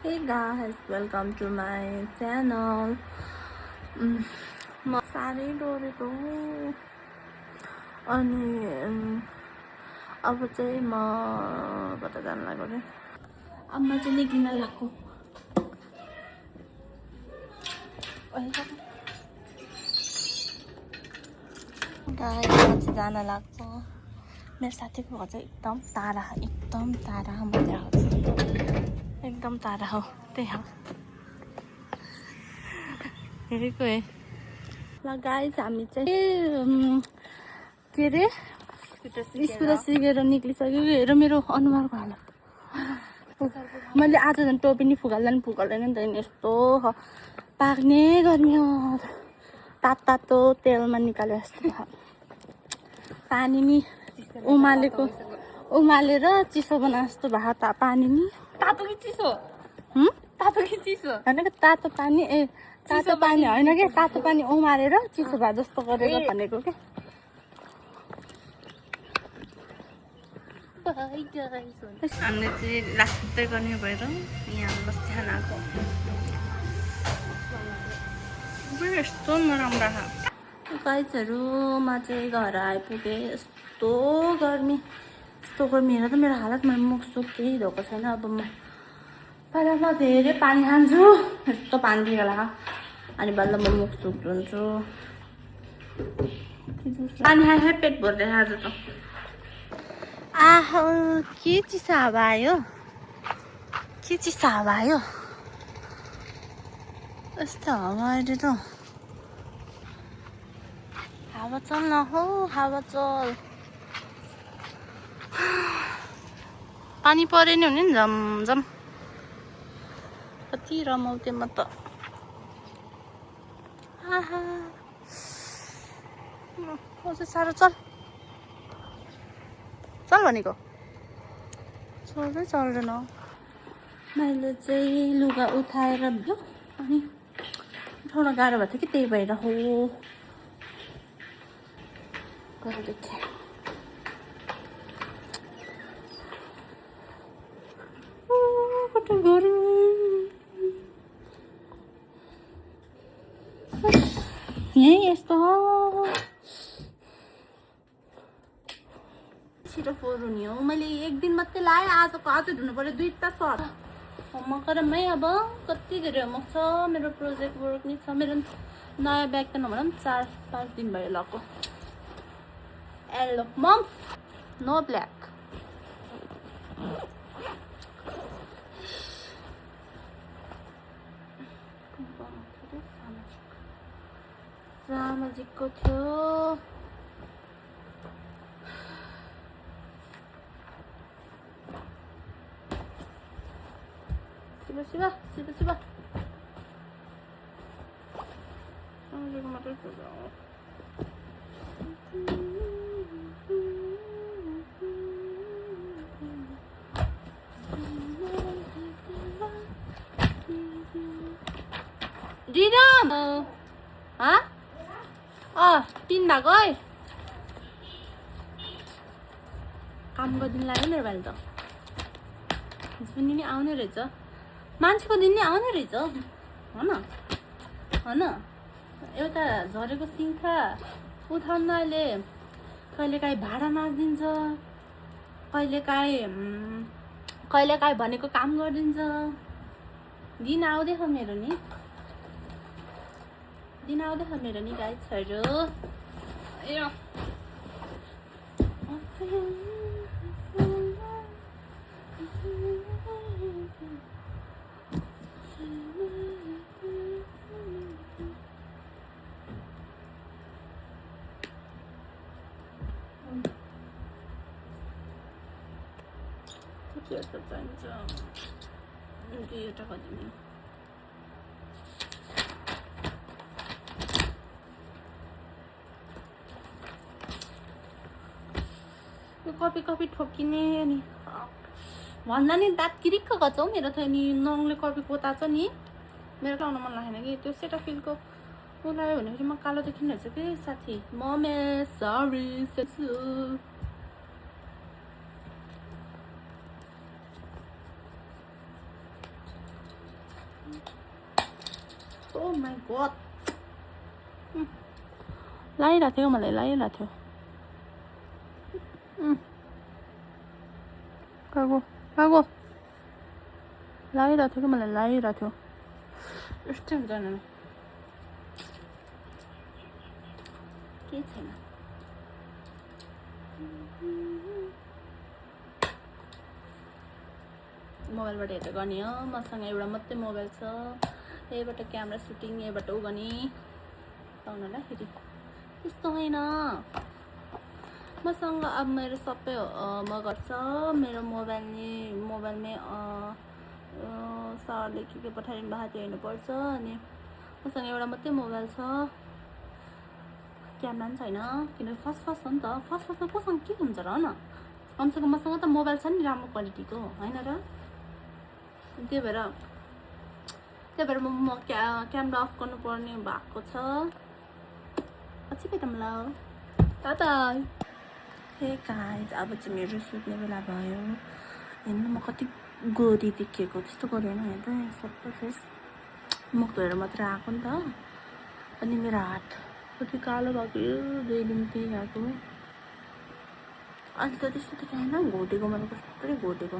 Hey guys, welcome to my channel. म साह्रै डोरेको अनि अब चाहिँ म कता जान लाग्यो रे अब म चाहिँ निक्लिन लाग्छु गाइस म चाहिँ जान लाग्छु मेरो साथीको घर चाहिँ एकदम टाढा म त्यहाँ एकदम टाढा हो त्यही हो हेरेको है ल गाइस हामी चाहिँ के रे स्कुटर सिकेर निक्लिसक्यो हेर मेरो अनुहारको हालत मैले आज झन् टोपी नि फुकाल्दैन नि त यस्तो पाक्ने गर्मी हो तातो तेलमा निकाले जस्तो पानी नि उमालेर चिसो बना जस्तो भएको पानी नि तातो कि चिसो होइन तातो पानी तातो पानी होइन कि तातो पानी उमालेर चिसो भए जस्तो गरेर भनेको के हामीले चाहिँ लास्टै गर्ने भएर यहाँ बस्छ खानाको यस्तो नराम्रो गाइजहरूमा चाहिँ घर आइपुगेँ यस्तो गर्मी हेर त मेरो हालत मेरो मुख सुख केही धोएको छैन अब म पहिला म धेरै पानी खान्छु यस्तो पानी पिएर अनि बल्ल म मुख सुख धुन्छु पानी खाए पेट भर्दै आज त आहो के चिसो हावा आयो यस्तो हावा अहिले त हावा चल न हो हावा चल पानी परे नि हुने नि झमझम कति रमाउँथेँ म त आहा साह्रो चल भनेको चल्दैन मैले चाहिँ लुगा उठाएर भयो अनि उठाउन गाह्रो भएको थियो कि त्यही भएर हो गर्दै थिएँ यही यस्तो छिटो फोहोर हुने हो मैले एक दिन मात्रै लाएँ आजको आज धुनु पर्यो 2टा सर्ट होमवर्क गरौँ है अब कति धेरै होमवर्क छ मेरो प्रोजेक्ट वर्क नि छ मेरो नयाँ ब्याग त नभनौँ 4-5 दिन भयो लगाएको येल्लो मम्स नो ब्ल्याक सामाजिकको थियो शिव सामाजिक मात्रै दिदा तिन भएको है काम गरिदिनु लाग्यो मेरो भाइ त पनि आउने रहेछ मान्छेको दिन नि आउने रहेछ होइन एउटा झरेको सिङ्खा उठाउन अहिले कहिलेकाहीँ भाडा नाचिदिन्छ कहिलेकाहीँ भनेको काम गरिदिन्छ दिन आउँदैछ मेरो नि गाइजहरू कतिवटा चाहिन्छ 2वटा गरिदिनु यो कपी ठोकिने अनि भन्दा नि दाँत किरिक्क गर्छ हौ मेरो त नि नङले कपी पोताछ नि मेरो लाउन मन लागेन कि त्यो सेटाफिलको लगायो भने फेरि म कालो देखिने रहेछ कि साथी mummy sorry oh my god लागिरहेको थियो मलाई लागिरहेको थियो कागो कागो लागिरहेको थियो कि मलाई लागिरहेको थियो यस्तै हुन्छ नि केही छैन मोबाइलबाट हेरेर गर्ने हो मसँग एउटा मात्रै मोबाइल छ यहीबाट क्यामेरा सुटिङ यहीबाट उ गर्ने पाउनलाई फेरि त्यस्तो होइन मसँग अब मेरो सबै मगर छ मेरो मोबाइलमै सरले के पठाइदिनु भएको थियो हेर्नुपर्छ अनि मसँग एउटा मात्रै मोबाइल छ क्यामेरा पनि छैन किनकि फर्स्ट हो नि त फर्स्टमा कोसँग के हुन्छ र न कमसेकम मसँग त मोबाइल छ नि राम्रो क्वालिटीको होइन र त्यही भएर म क्यामेरा अफ गर्नुपर्ने भएको छ पछि भेटौँला टाटा हे गाइस अब चाहिँ मेरो सुत्ने बेला भयो हेर्नु म कति गोरी देखिएको त्यस्तो गरेन हेर्दा सबै फेस मुख धोएर मात्रै आएको नि त अनि मेरो हात कति कालो भएको 2 दिन गएको अहिले त त्यस्तो देखाएन घोटेको मैले कस्तरी घोटेको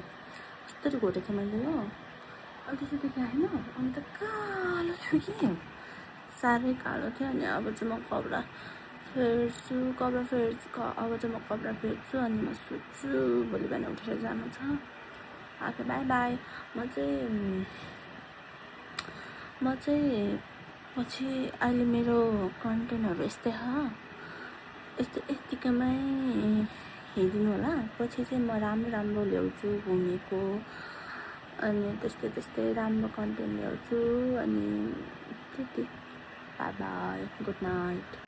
थिएँ मैले हो अहिले त्यस्तो देखाएन अनि त कालो थियो कि साह्रै कालो थियो अनि अब चाहिँ म कपडा फेर्छु अब चाहिँ म कपडा फेर्छु अनि म सुत्छु भोलि बिहान उठेर जानु छ ओके बाई बाई म चाहिँ पछि अहिले मेरो कन्टेन्टहरू यस्तै यतिकैमै हेरिदिनु होला पछि चाहिँ म राम्रो ल्याउँछु घुमेको अनि त्यस्तै राम्रो कन्टेन्ट ल्याउँछु अनि त्यति बाई बाई गुड नाइट